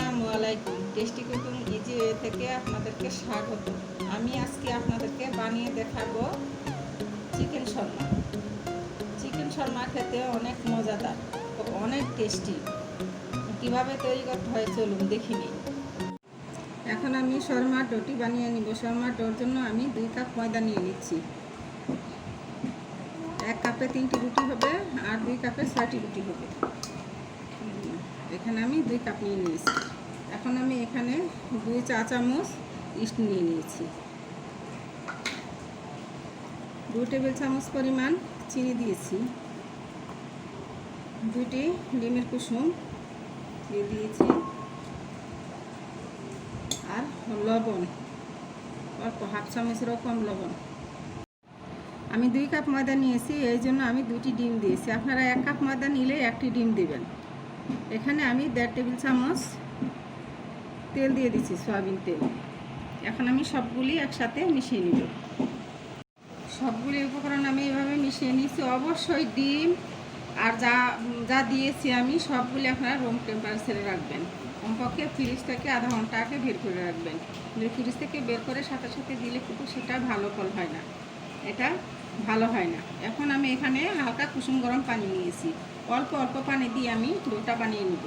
আসসালামু আলাইকুম। Tasty cooking easy way থেকে আপনাদেরকে স্বাগত। আমি আজকে আপনাদেরকে বানিয়ে দেখাবো চিকেন শর্মা। চিকেন শর্মা খেতে অনেক মজাদার ও অনেক টেস্টি। কিভাবে তৈরি করতে হয় চলুন দেখে নিন। এখন আমি শর্মার ডোটি বানিয়ে নিব। শর্মার ডোর জন্য আমি 2 কাপ ময়দা নিয়ে নিচ্ছি। 1 কাপে 3টি রুটি হবে আর 2 কাপে 6টি রুটি হবে। এখানে আমি 2 কাপ নিয়ে নিয়েছি। এখন আমি এখানে 2 চা চামচ ইস্ট নিয়ে নিয়েছি। 2 টেবিল চামচ পরিমাণ চিনি দিয়েছি। 2টি ডিমের কুসুম দিয়ে দিয়েছি আর লবণ অল্প, হাফ চামচেরও কম লবণ। আমি 2 কাপ ময়দা নিয়েছি, এই জন্য আমি 2টি ডিম দিয়েছি। আপনারা 1 কাপ ময়দা নিলে 1টি ডিম দেবেন। এখানে আমি 1.5 টেবিল চামচ তেল দিয়ে দিচ্ছি, সয়াবিন তেল। এখন আমি সবগুলি একসাথে মিশিয়ে নিব। সবগুলি উপকরণ আমি এভাবে মিশিয়ে নিয়েছি। অবশ্যই ডিম আর যা দিয়েছি আমি সবগুলি আপনারা রুম টেম্পারেচারে রাখবেন। কমপক্ষে ফ্রিজ থেকে আধা ঘন্টা আগে বের করে রাখবেন। ফ্রিজ থেকে বের করে সাথে সাথে দিলে কিন্তু সেটা ভালো ফল হয় না, এটা ভালো হয় না। এখন আমি এখানে হালকা কুসুম গরম পানি নিয়েছি। অল্প অল্প পানি দিয়ে আমি ডোটা বানিয়ে নেব।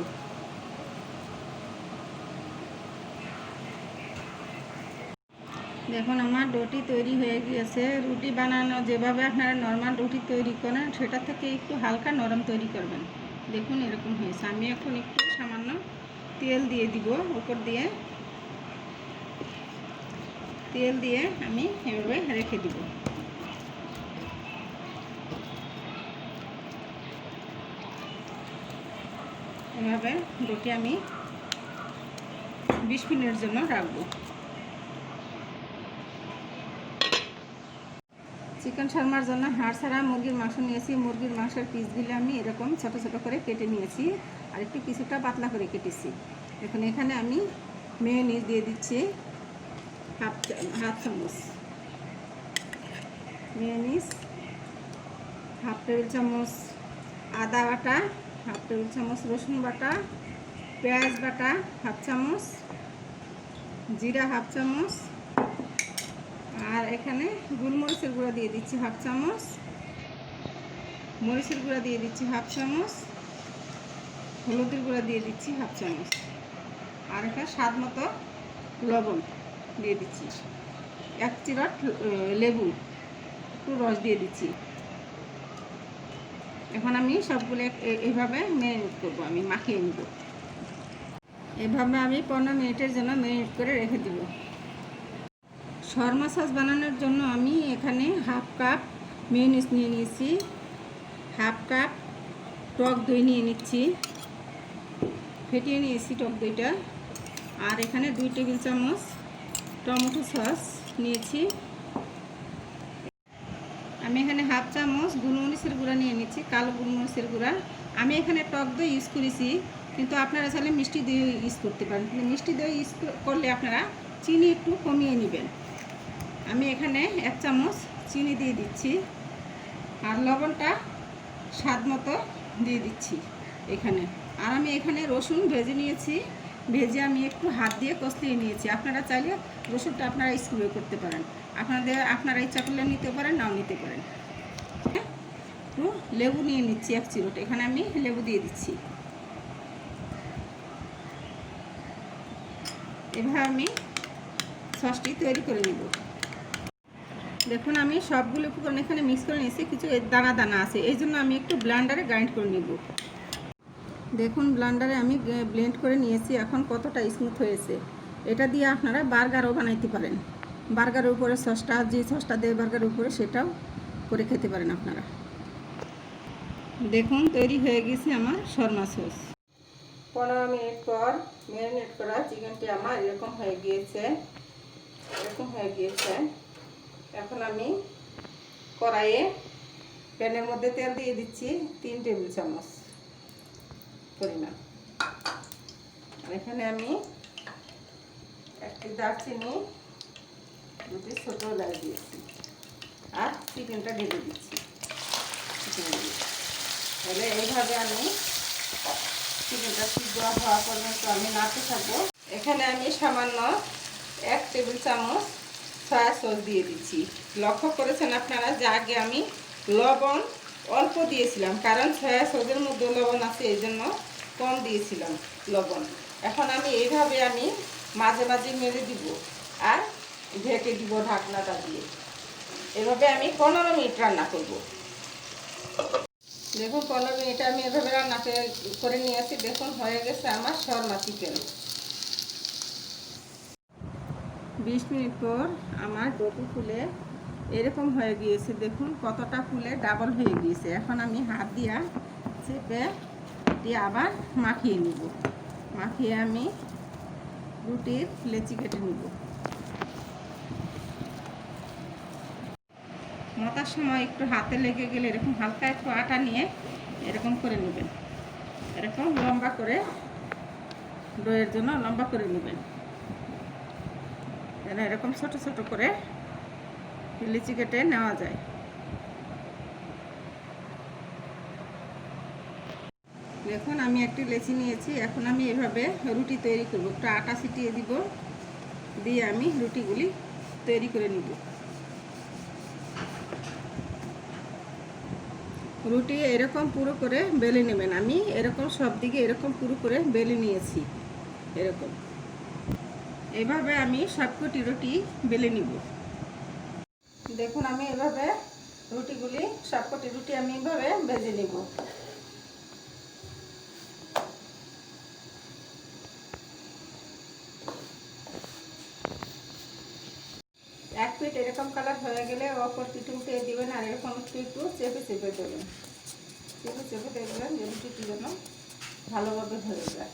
দেখুন আমার ডোটি তৈরি হয়ে গিয়েছে। রুটি বানানো যেভাবে আপনারা নর্মাল রুটি তৈরি করেন সেটা থেকে একটু হালকা নরম তৈরি করবেন। দেখুন এরকম হয়েছে। আমি এখন একটু সামান্য তেল দিয়ে দিব উপর দিয়ে। তেল দিয়ে আমি এভাবে রেখে দিব। এভাবে ডোটি আমি 20 মিনিটের জন্য রাখবো। চিকেন শর্মার জন্য হাড় ছাড়া মুরগির মাংস নিয়েছি। মুরগির মাংসের পিসগুলো আমি এরকম ছোট ছোট করে কেটে নিয়েছি আর একটু কিছুটা পাতলা করে কেটেছি। এখন এখানে আমি মেয়োনিজ দিয়ে দিচ্ছি হাফ চামচ মেয়োনিজ, হাফ টেবিল চামচ আদা বাটা, হাফ টেবিল চামচ রসুন বাটা, পেঁয়াজ বাটা হাফ চামচ, জিরা হাফ চামচ, আর এখানে গোলমরিচের গুঁড়া দিয়ে দিচ্ছি হাফ চামচ, মরিচের গুঁড়া দিয়ে দিচ্ছি হাফ চামচ, হলুদের গুঁড়া দিয়ে দিচ্ছি হাফ চামচ, আর এখানে স্বাদ মতো লবণ দিয়ে দিচ্ছি। 1 চিরট লেবু একটু রস দিয়ে দিচ্ছি। এখন আমি সবগুলো এইভাবে ম্যারিনেট করবো, আমি মাখিয়ে নেব। এভাবে আমি 15 মিনিটের জন্য ম্যারিনেট করে রেখে দিব। শর্মা সস বানানোর জন্য আমি এখানে হাফ কাপ মেয়োনিজ নিয়ে নিয়েছি, হাফ কাপ টক দই নিয়ে নিচ্ছি, ফেটিয়ে নিয়েছি টক দইটা, আর এখানে 2 টেবিল চামচ টমেটো সস নিয়েছি। আমি এখানে হাফ চামচ গোলমরিচের গুঁড়া নিয়ে নিচ্ছি, কালো গোলমরিচের গুঁড়া। আমি এখানে টক দই ইউজ করেছি, কিন্তু আপনারা চাইলে মিষ্টি দই ইউজ করতে পারেন। কিন্তু মিষ্টি দই ইউজ করলে আপনারা চিনি একটু কমিয়ে নেবেন। আমি এখানে 1 চামচ চিনি দিয়ে দিচ্ছি আর লবণটা স্বাদ মতো দিয়ে দিচ্ছি এখানে। আর আমি এখানে রসুন ভেজে নিয়েছি, ভেজে আমি একটু হাত দিয়ে কষিয়ে নিয়েছি। আপনারা চাইলে রসুনটা আপনারা স্কিপ করতে পারেন, আপনারা ইচ্ছা করলে নিতে পারেন, নাও নিতে পারেন। একটু লেবু নিয়ে নিচ্ছি 1 চিরট, এখানে আমি লেবু দিয়ে দিচ্ছি। এভাবে আমি সসটি তৈরি করে নেব। দেখুন আমি সবগুলো উপকরণ এখানে মিক্স করে নিয়েছি, কিছু দানা দানা আছে, এই জন্য আমি একটু ব্লেন্ডারে গ্রাইন্ড করে নেব। দেখুন ব্লেন্ডারে আমি ব্লেন্ড করে নিয়েছি। এখন কতটা স্মুথ হয়েছে। এটা দিয়ে আপনারা বার্গারও বানাইতে পারেন। বার্গারের উপরে সসটা, যে সসটা দেয় বার্গারের উপরে, সেটাও করে খেতে পারেন আপনারা। দেখুন তৈরি হয়ে গেছে আমার শর্মা সস। 15 মিনিট পর ম্যারিনেট করা চিকেনটি আমার এরকম হয়ে গিয়েছে, এখন আমি কড়াইয়ে প্যানের মধ্যে তেল দিয়ে দিচ্ছি 3 টেবিল চামচ পরিমাণ। আর এখানে আমি 1টি দারচিনি, 2টি ছোট এলাচ দিয়েছি আর চিকেনটা ঢেলে দিচ্ছি। তাহলে এইভাবে আমি চিকেনটা সিদ্ধ হওয়া পর্যন্ত আমি নাড়তে থাকবো। এখানে আমি সামান্য 1 টেবিল চামচ সয়া সস দিয়ে দিচ্ছি। লক্ষ্য করেছেন আপনারা যে আগে আমি লবণ অল্প দিয়েছিলাম, কারণ সয়া সসের মধ্যে লবণ আছে, এই জন্য কম দিয়েছিলাম লবণ। এখন আমি এইভাবে মাঝে মাঝে মেরে দিব আর ঢেকে দিব ঢাকনাটা দিয়ে। এভাবে আমি 15 মিনিট রান্না করব। দেখুন 15 মিনিট আমি এভাবে রান্না করে নিয়েছি। দেখুন হয়ে গেছে আমার শর্মা চিকেন। 20 মিনিট পর আমার ডোটি ফুলে এরকম হয়ে গিয়েছে। দেখুন কতটা ফুলে ডাবল হয়ে গিয়েছে। এখন আমি হাত দিয়া চেপে দিয়ে আবার মাখিয়ে নিব। মাখিয়ে আমি রুটির লেচি কেটে নিব। মতার সময় একটু হাতে লেগে গেলে এরকম হালকা একটু আটা নিয়ে এরকম করে নেবেন। এরকম লম্বা করে, ডোয়ের জন্য লম্বা করে নেবেন। যেন এরকম ছোট ছোট করে লিচি কেটে নেওয়া যায়। দেখুন আমি একটি লেচি নিয়েছি। এখন আমি এভাবে রুটি তৈরি করব। একটু আটা ছিটিয়ে দিব, দিয়ে আমি রুটিগুলি তৈরি করে নিব। রুটি এরকম পুরো করে বেলে নেবেন। আমি এরকম সব দিকে এরকম পুরো করে বেলে নিয়েছি। এরকম এভাবে আমি সবকটি রুটি বেলে নিব। দেখুন আমি এভাবে রুটিগুলি সবকটি রুটি আমি এভাবে ভেজে নিব। এক পিঠ এরকম কালার হয়ে গেলে অপর পিঠ উঠে দিবেন, আর এরকম একটু চেপে চেপে দেবেন। চেপে চেপে দেখবেন যে রুটিটি যেন ভালোভাবে হয়ে যায়।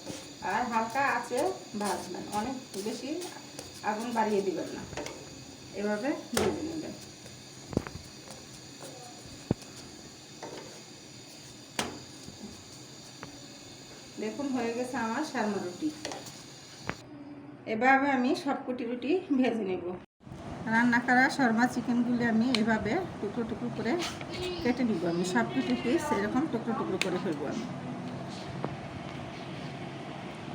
আর হালকা আছে ভাজবেন, অনেক বেশি আগুন বাড়িয়ে দিবেন না। এভাবে ভেজে নেবেন। দেখুন হয়ে গেছে আমার শর্মা রুটি। এভাবে আমি সবকটি রুটি ভেজে নেব। রান্না করা শর্মা চিকেনগুলি আমি এভাবে টুকরো টুকরো করে কেটে নিব। আমি সবকটি পিস এরকম টুকরো টুকরো করে ফেলবো। আমি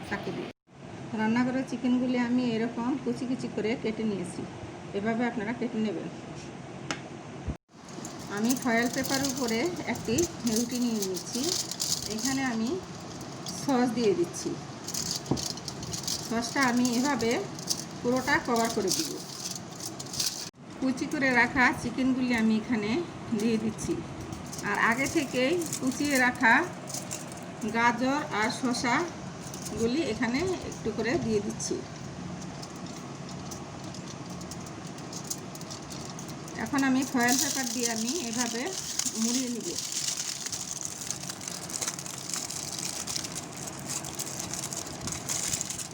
চাকু দিয়ে রান্না করা চিকেনগুলি আমি এরকম কুচি কুচি করে কেটে নিয়েছি। এভাবে আপনারা কেটে নেবেন। আমি ফয়েল পেপারের উপরে একটি রুটি নিয়ে নিচ্ছি। এখানে আমি সস দিয়ে দিচ্ছি। সসটা আমি এভাবে পুরোটা কভার করে দিব। কুচি করে রাখা চিকেনগুলি আমি এখানে দিয়ে দিচ্ছি। আর আগে থেকেই কুচিয়ে রাখা গাজর আর শসাগুলি এখানে একটু করে দিয়ে দিচ্ছি। এখন আমি ফয়েল পেপার দিয়ে আমি এভাবে মুড়িয়ে নিব।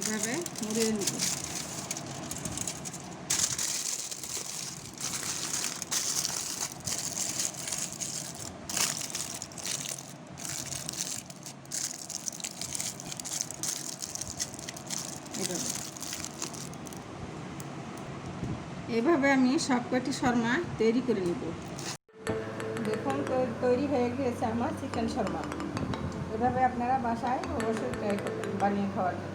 এভাবে মুড়িয়ে নিব। এভাবে আমি সবকটি শর্মা তৈরি করে নিব। দেখুন তৈরি হয়ে গিয়েছে আমার চিকেন শর্মা। এভাবে আপনারা বাসায় অবশ্যই ট্রাই করবেন বানিয়ে খাওয়ার জন্য।